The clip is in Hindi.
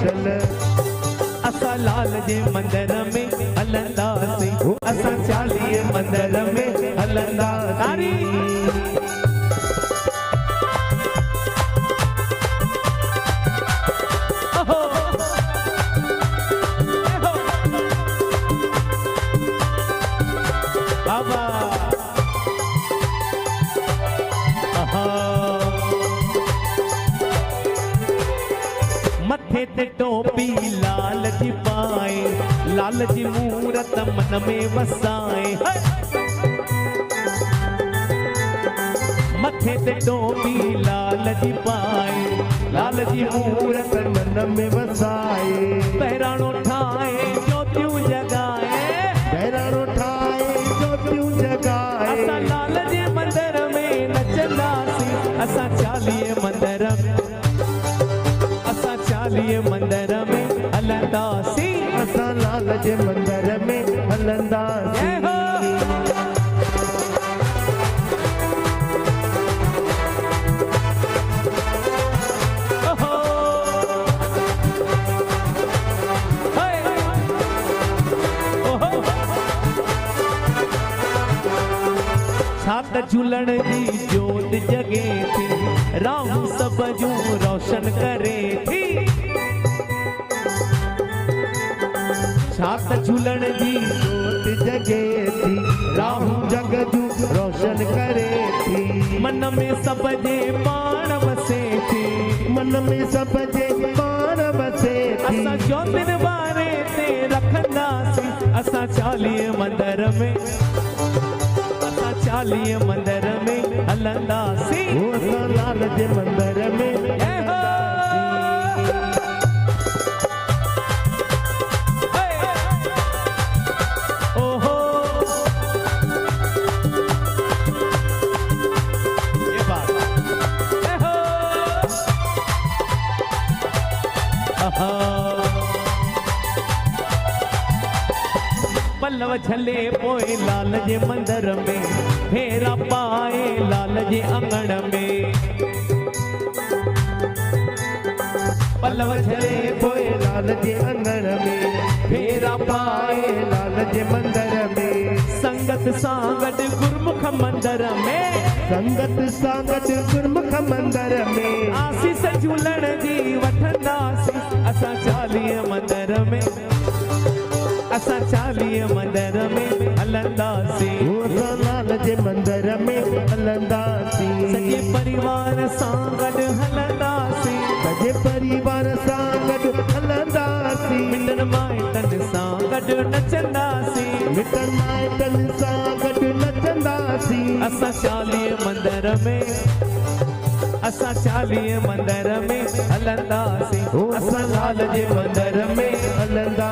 चल असा लाल जे मंदिर में हलंदासीं असा चालीहे मंदिर में हलंदासीं मथे ते टोपी लाल जी पाए लाल जी मूरत मन में वसाए मथे ते टोपी लाल जी पाए लाल जी मूरत मन में वसाए बहिराणो ठाए ज्योतियूं जगाए बहिराणो ठाए ज्योतियूं जगाए असां लाल जे मंदिर में नचंदासीं असां चालीहे मंदिर में चालीहे मंदिर में हलंदासीं असां लाल जे मंदिर में हलंदासीं छात झूलण जी जोत जगे थी राहू सब जूं रोशन करे थी छात झूलण जी जोत जगे थी राहू जग जूं रोशन करे थी मन में सब जे पाण वसे थी मन में सब जे पाण वसे थी असां ज्योतिन बारे ते रखंदासीं असां चालीहे मंदिर में चालीहे मंदिर में हलंदासीं असां लाल जे मंदिर में ओहो ये बात पल्लव छले पोए लाल जे मंदिर में फेरा पाए लाल जे अंगण में पल्लव छले पोए लाल जे अंगण में फेरा पाए लाल जे मंदिर में संगत सां गॾु गुरमुख मंदिर में संगत सां गॾु गुरमुख मंदिर में आसीस झूलण जी वठंदासीं असां चालीहे मंदिर में असां चालीहे मंदिर में हलंदासीं असां लाल जे मंदिर में हलंदासीं सॼे परिवार सां गॾु हलंदासीं सॼे परिवार सां गॾु हलंदासीं मिटनि माइटनि सां गॾु नचंदासीं मिटनि माइटनि सां गॾु नचंदासीं असां चालीहे मंदिर में असां चालीहे मंदिर में हलंदासीं असां लाल जे मंदिर में हलंदा